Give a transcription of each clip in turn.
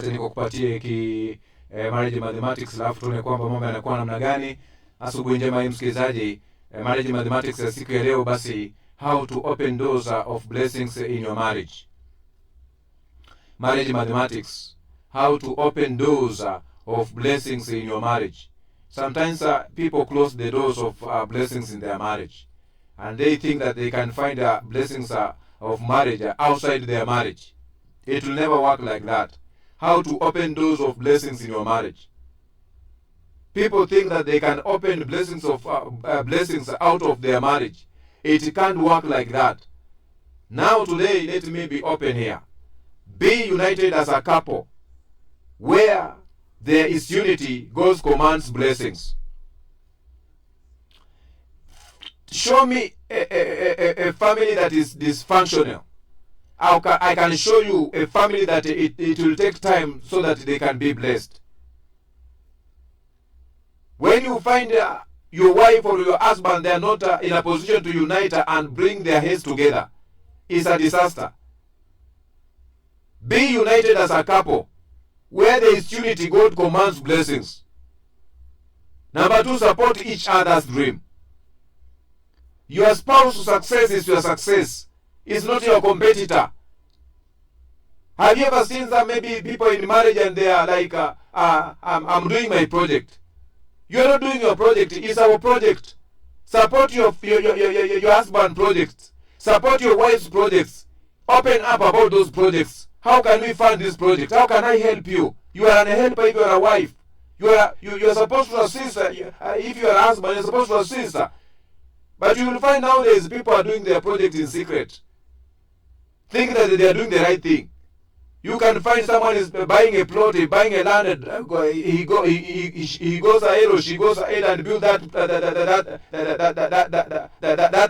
Nikupatie marriage mathematics, alafu tuone kwamba mambo yanakuwa namna gani. Asubuhi njema hii msikilizaji, marriage mathematics ya siku ya leo, basi how to open doors of blessings in your marriage. Marriage mathematics, how to open doors of blessings in your marriage. Sometimes people close the doors of blessings in their marriage, and they think that they can find blessings of marriage outside their marriage. It will never work like that. How to open doors of blessings in your marriage. People think that they can open blessings of blessings out of their marriage. It can't work like that. Now today, let me be open here. Be united as a couple. Where there is unity, God commands blessings. Show me a family that is dysfunctional. I can show you a family that it will take time so that they can be blessed. When you find your wife or your husband, they are not in a position to unite and bring their heads together, it's a disaster. Be united as a couple. Where there is unity, God commands blessings. Number 2, support each other's dream. Your spouse's success is your success. It's not your competitor. Have you ever seen that maybe people in marriage and they are like, I'm doing my project. You're not doing your project. It's our project. Support your husband's projects. Support your wife's projects. Open up about those projects. How can we fund this project? How can I help you? You are a helper if you are a wife. You are supposed to assist. If you are a husband, you're supposed to assist. But you will find nowadays people are doing their project in secret, thinking that they are doing the right thing. You can find someone is buying a plot, buying a land. He goes ahead or she goes ahead and build that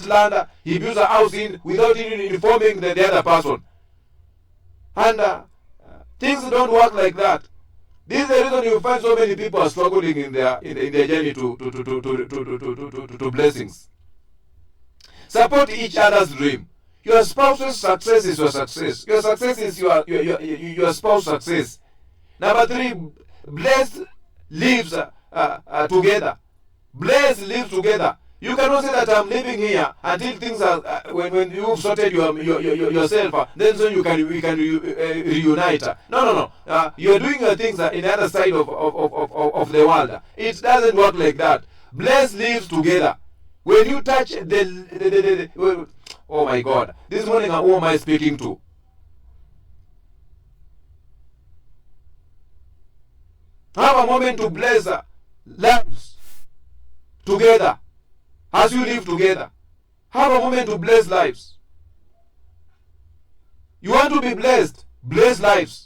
land. He builds a house in without even informing the other person. And things don't work like that. This is the reason you find so many people are struggling in their journey to blessings. Support each other's dream. Your spouse's success is your success. Your success is your spouse's success. Number 3, blessed lives together. Blessed lives together. You cannot say that I'm living here until things are when you've sorted yourself. Then so we can reunite. No. You are doing your things in the other side of the world. It doesn't work like that. Blessed lives together. When you touch oh my God, this morning who am I speaking to? Have a moment to bless lives together. As you live together, have a moment to bless lives. You want to be blessed, bless lives.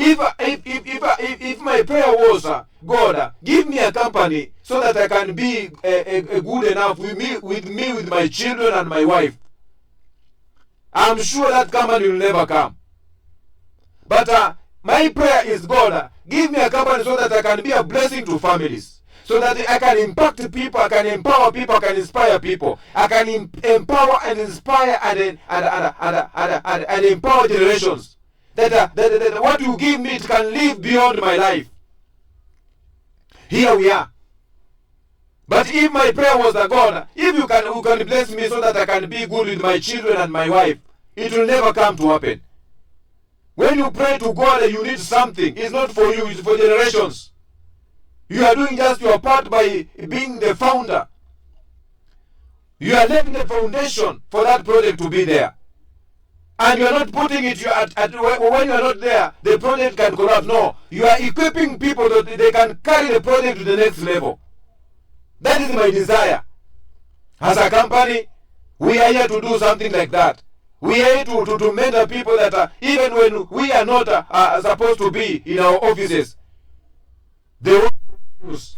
If my prayer was, God, give me a company so that I can be a good enough with my children and my wife, I'm sure that company will never come. But my prayer is, God, give me a company so that I can be a blessing to families, so that I can impact people, I can empower people, I can inspire people, I can empower and inspire and empower generations. That what you give me, it can live beyond my life. Here we are. But if my prayer was that, God, if you can bless me so that I can be good with my children and my wife, it will never come to happen. When you pray to God, you need something. It's not for you, it's for generations. You are doing just your part by being the founder. You are laying the foundation for that project to be there. And you are not putting it when you are not there, the project can collapse. No, you are equipping people that they can carry the project to the next level. That is my desire. As a company, we are here to do something like that. We are here to mentor people that even when we are not supposed to be in our offices, they want to use.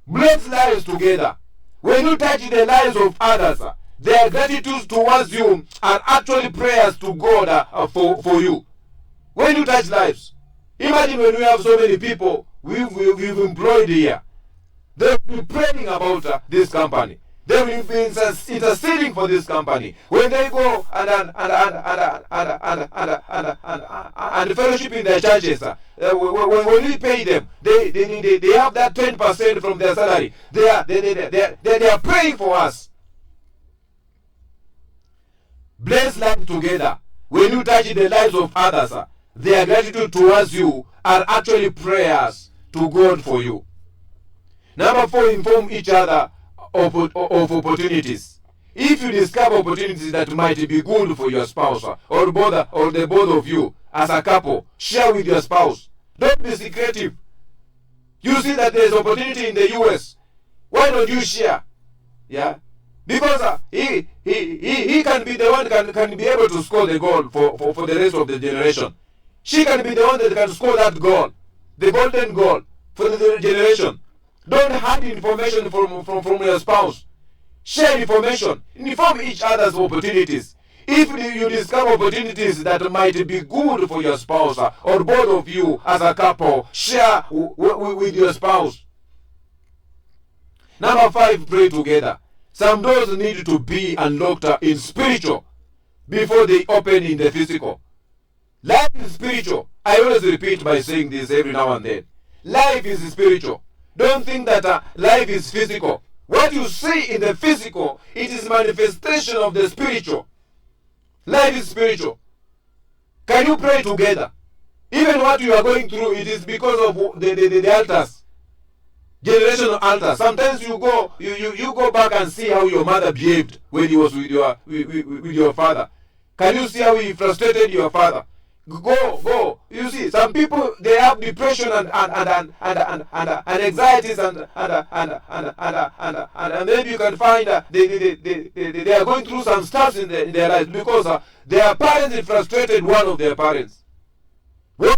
Bless lives together. When you touch the lives of others, their gratitude towards you are actually prayers to God for you. When you touch lives, imagine when we have so many people we've employed here. They'll be praying about this company. They will be interceding for this company. When they go and fellowship in their churches, when we pay them, they have that 10% from their salary. They are praying for us. Bless life together. When you touch the lives of others, their gratitude towards you are actually prayers to God for you. Number 4, inform each other of opportunities. If you discover opportunities that might be good for your spouse or the both of you as a couple, share with your spouse. Don't be secretive. You see that there is opportunity in the US. Why don't you share? Yeah, because he can be the one can be able to score the goal for the rest of the generation. She can be the one that can score that goal, the golden goal for the generation. Don't hide information from your spouse. Share information. Inform each other's opportunities. If you discover opportunities that might be good for your spouse or both of you as a couple, share with your spouse. Number 5, pray together. Some doors need to be unlocked in spiritual before they open in the physical. Life is spiritual. I always repeat by saying this every now and then. Life is spiritual. Don't think that life is physical. What you see in the physical, it is manifestation of the spiritual. Life is spiritual. Can you pray together? Even what you are going through, it is because of the altars. Generational altars. Sometimes you go back and see how your mother behaved when he was with your father. Can you see how he frustrated your father? Go. You see, some people, they have depression and anxieties and maybe you can find they are going through some stuff in their lives because their parents frustrated one of their parents. One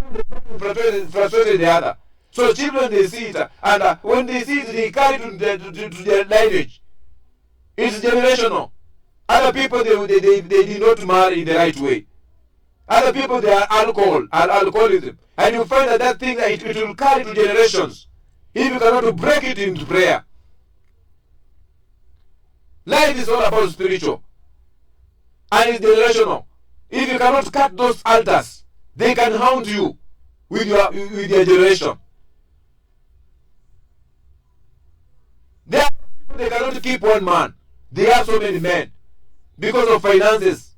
frustrated the other. So children, they see it, and when they see it, they carry to their lineage. It's generational. Other people, they did not marry in the right way. Other people, they are alcoholism. And you find that thing, it will carry to generations. If you cannot break it into prayer. Life is all about spiritual. And it's generational. If you cannot cut those altars, they can haunt you with your generation. There are people, they cannot keep one man. They have so many men because of finances.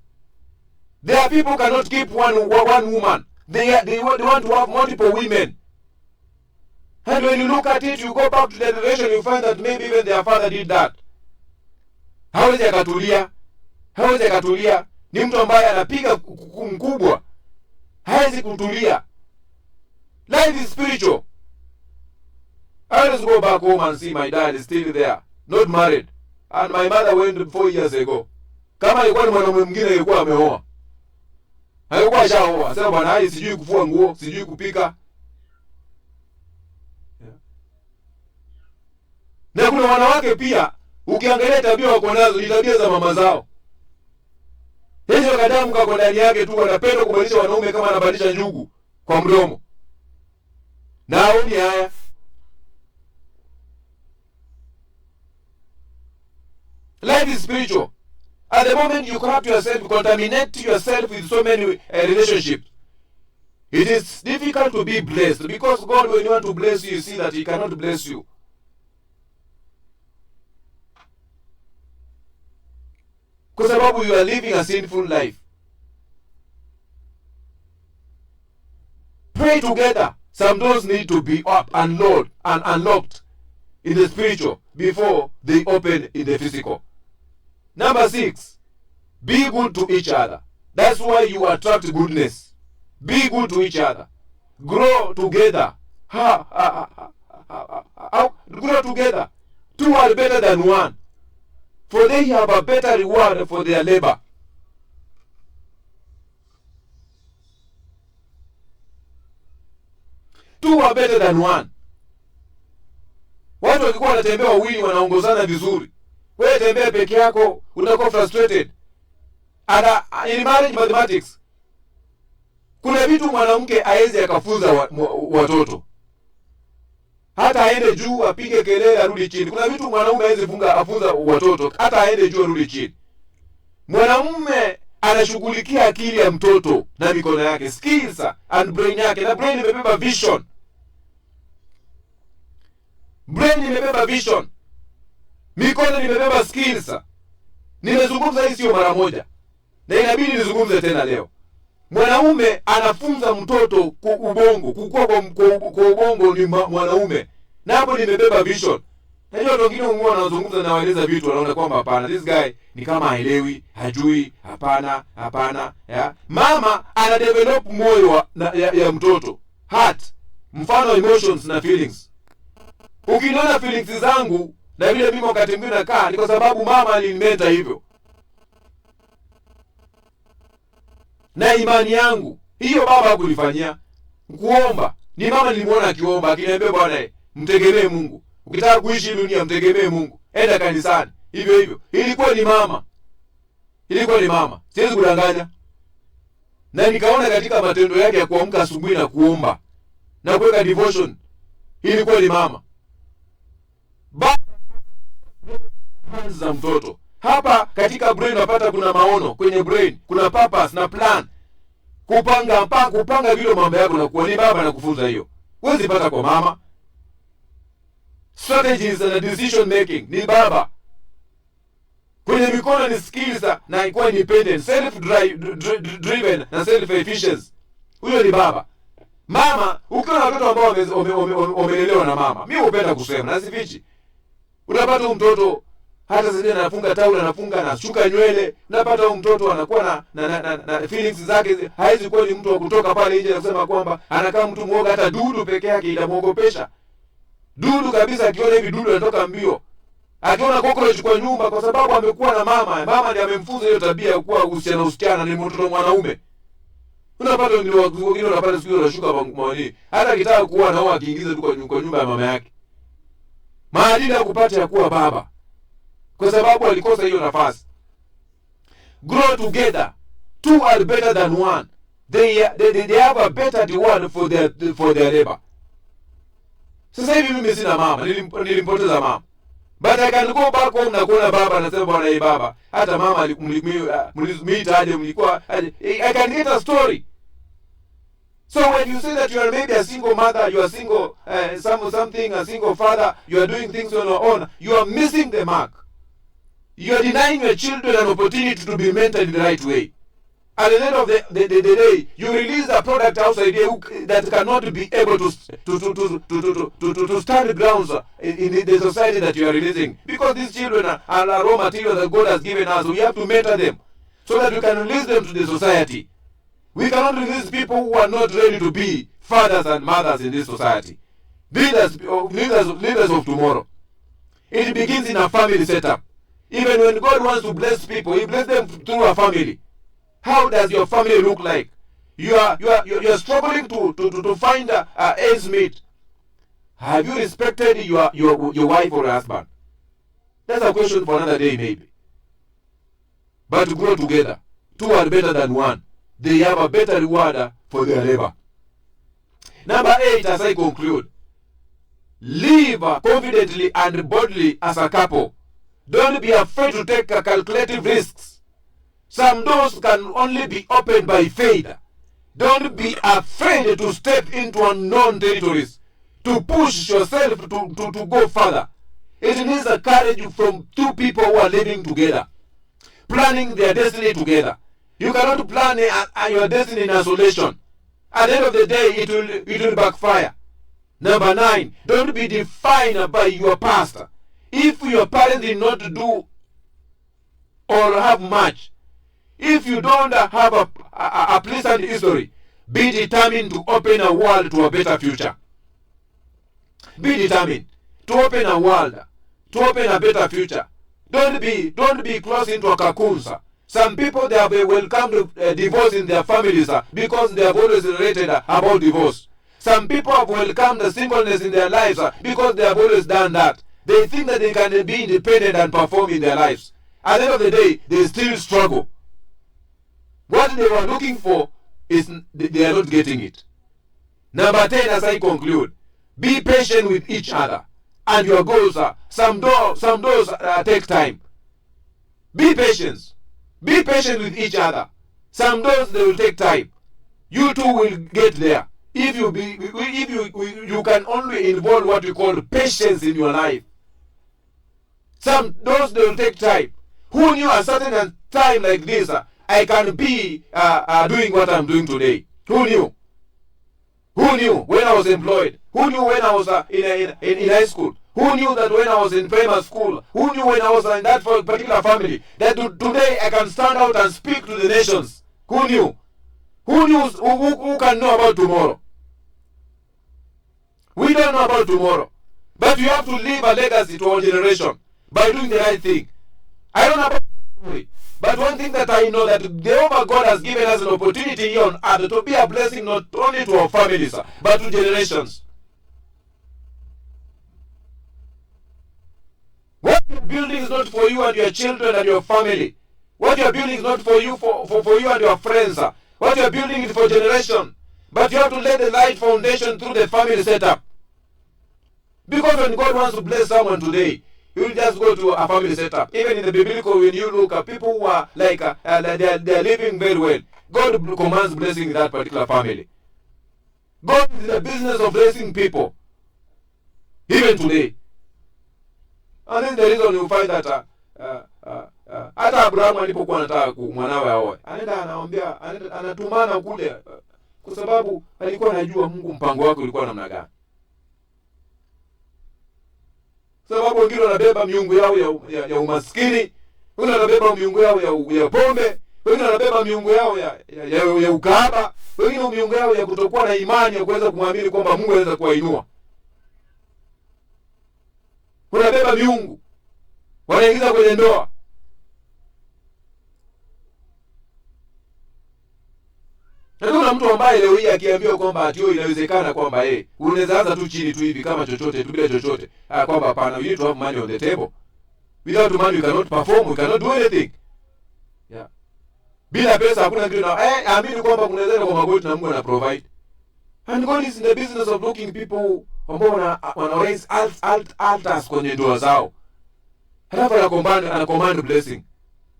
There are people who cannot keep one woman. They want to have multiple women. And when you look at it, you go back to the generation, you find that maybe even their father did that. Hawezi akatulia. Ni mtu ambaye anapiga mkubwa. Hawezi kutulia. Life is spiritual. I just go back home and see my dad is still there, not married. And my mother went 4 years ago. Kama alikuwa ni mwanamume mwingine alikuwa ameoa. Alikuwa ashaoa. Sasa bwana hii sijui kufua nguo, sijui kupika. Na kuna wanawake pia, ukiangalia tabia wako nazo, ni tabia za mama zao. Hizo kadamu kako ndani yake tu, wanapenda kubadilisha wanaume kama anabadilisha njugu kwa mdomo. Na haoni haya. Life is spiritual. At the moment you corrupt yourself, contaminate yourself with so many relationships, it is difficult to be blessed, because God, when you want to bless you, you see that He cannot bless you. Kwa sababu you are living a sinful life. Pray together. Some doors need to be up and unlocked in the spiritual before they open in the physical. Number 6, be good to each other. That's why you attract goodness. Be good to each other. Grow together. Grow together. 2 are better than 1, for they have a better reward for their labor. Two are better than 1. Watu wakikuwa wanatembea wawili wanaongozana vizuri. Wewe tembea peke yako, utakuwa frustrated. And in marriage mathematics, kuna vitu mwanamke haezi akafunza watoto. Hata aende juu apige kelele arudi chini. Kuna vitu mwanaume hawezi afunza watoto, hata aende juu arudi chini. Mwanamume anashughulikia akili ya mtoto na mikono yake, skills and brain yake, na brain imebeba vision. Brain imebeba vision. Mikono imebeba skills. Nimezungumza hii sio mara moja, na inabidi nizungumze tena leo. Mwanaume anafunza mtoto ubongo, kukua kwa ubongo ni mwanaume. Na hapo nimebeba vision. Najua watu wengine huwa wanazungumza na waeleza vitu wanaona kwamba hapana, this guy ni kama haelewi, hajui, hapana, ya. Mama ana develop moyo ya mtoto, heart, mfano emotions na feelings. Ukiniona feelings zangu na vile mimi wakati mwingine nakaa, ni kwa sababu mama alinimenta hivyo. Na imani yangu hiyo baba hakunifanyia. Kuomba ni mama nilimuona akiomba, akiniambia bwana, mtegemee Mungu. Ukitaka kuishi dunia mtegemee Mungu. Enda kanisani. Hivyo. Ilikuwa ni mama. Siwezi kudanganya. Na nikaona katika matendo yake ya kuamka asubuhi na kuomba na kuweka devotion, ilikuwa ni mama. Baba za mtoto. Hapa katika brain unapata kuna maono, kwenye brain kuna purpose na plan. Kupanga vile mambo yako na kuwa ni baba na kufunza hiyo. Huwezi pata kwa mama. Strategies and decision making ni baba. Kwenye mikono ni skills na ikuwa independent, self driven na self efficiency. Huyo ni baba. Mama, ukiwa na watoto ambao wamelelewa na mama, mimi hupenda kusema na sifichi. Unapata mtoto hata sasa anafunga taulo, anafunga na shuka nywele, unapata mtoto anakuwa na feelings zake, haizi kuwa ni mtu wa kutoka pale nje na kusema kwamba anakaa mtu muoga. Hata dudu peke yake inamuogopesha. Dudu kabisa, akiona hivi dudu anatoka mbio. Akiona cockroach kwa nyumba, kwa sababu amekuwa na mama. Mama ndiye amemfunza hiyo tabia ya kuwa usichana ni mtoto mwanaume. Unapata wengine unapata siku unashuka mwani. Hata akitaka kuwa na wao akiingiza tu kwa nyumba ya mama yake. Maadili ya kupata ya kuwa baba. Kwa sababu alikosa hiyo nafasi. Grow together. Two are better than one. They have a better reward for their labor. Sasa hivi mimi sina mama, nilimpoteza mama. But I can go back home na kuona baba anasema bwana, hii baba, hata mama mlimiita aje, mlikuwa aje. I can get a story. So when you say that you are maybe a single mother, you are single a single father, you are doing things on your own, you are missing the mark. You are denying your children an opportunity to be mentored in the right way. At the end of the day, you release a product outside that cannot be able to stand grounds in the society that you are releasing. Because these children are raw material that God has given us. We have to mentor them so that we can release them to the society. We cannot release people who are not ready to be fathers and mothers in this society. Leaders of tomorrow. It begins in a family setup. Even when God wants to bless people, He blesses them through a family. How does your family look like? You are struggling to find a ends mate. Have you respected your wife or husband? That's a question for another day maybe. But to grow together, two are better than one. They have a better reward for their labor. Number 8, as I conclude, live confidently and boldly as a couple. Don't be afraid to take calculative risks. Some doors can only be opened by faith. Don't be afraid to step into unknown territories, to push yourself to go further. It needs a courage from two people who are living together, planning their destiny together. You cannot plan your destiny in isolation. At the end of the day, it will backfire. Number 9, don't be defined by your past. If your parents did not do or have much, if you don't have a pleasant history, be determined to open a world to a better future. Be determined to open a world, to open a better future. Don't be close into a cocoon. Some people, they have welcomed divorce in their families because they have always related about divorce. Some people have welcomed the singleness in their lives because they have always done that. They think that they can be independent and perform in their lives. At the end of the day, they still struggle. What they were looking for is they are not getting it. Number 10, as I conclude, Be patient with each other and your goals. Some doors take time. Be patient. Be patient with each other. Some doors, they will take time. You too will get there. If you can only involve what we call patience in your life. Some doors, they will take time. Who knew a certain time like this, I can be doing what I'm doing today? Who knew? Who knew when I was employed? Who knew when I was in high school? Who knew that when I was in primary school? Who knew when I was in that particular family that today I can stand out and speak to the nations? Who knew? Who knew? Who can know about tomorrow? We don't know about tomorrow. But you have to leave a legacy to our generation by doing the right thing. I don't know about tomorrow. But one thing that I know, that Jehovah God has given us an opportunity here on earth to be a blessing not only to our families, but to generations. What you're building is not for you and your children and your family. What you're building is not for you, for you and your friends. What you're building is for generation. But you have to lay the right foundation through the family setup. Because when God wants to bless someone today, He will just go to a family setup. Even in the biblical, when you look at people who are like, they are living very well, God commands blessing in that particular family. God is in the business of blessing people. Even today. And then the reason you find that hata Abrahamu alipokuwa anataka mwanawe aoe, anaenda anamwambia, anatumana kule, kwa sababu alikuwa anajua Mungu mpango wake ulikuwa namna gani. Sababu wengine wanabeba miungu yao ya umaskini, wengine wanabeba miungu yao ya pombe, wengine wanabeba miungu yao ya ukahaba, wengine miungu yao ya kutokuwa na imani ya kuweza kumwamini kwamba Mungu anaweza kuwainua. Wanabeba miungu, wanaingiza kwenye ndoa. Kuna mtu ambaye leo hii akiambiwa kwamba atio inawezekana kwamba unaweza anza tu chini tu hivi kama chochote tu bila chochote, kwamba hapana, you need to have money on the table. Without money you cannot perform, you cannot do anything. Yeah. Bila pesa hakuna kitu na amini kwamba kunaweza kwa magoti na Mungu ana provide. And God is in the business of looking people ambao wana raise altars kwenye ndoa zao. Halafu ana command blessing.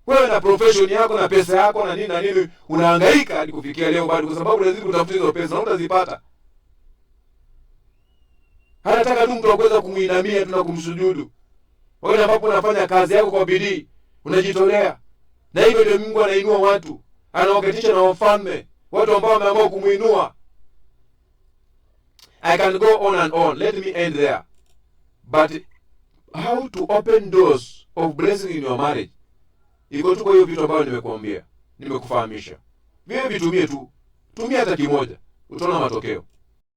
Wewe na profession yako na pesa yako na nini unahangaika hadi kufikia leo bado, kwa sababu lazima utafute hizo pesa na utazipata. Anataka tu mtu aweze kumuinamia tu na kumsujudu. Wewe ambapo unafanya kazi yako kwa bidii, unajitolea. Na hivyo ndio Mungu anainua watu. Anawaketisha na wafalme, watu ambao wameamua kumuinua. I can go on and on. Let me end there. But how to open doors of blessing in your marriage? Iko tu kwa hiyo vitu ambavyo nimekuambia, nimekufahamisha. Wewe vitumie tu. Tumia hata kimoja, utaona matokeo.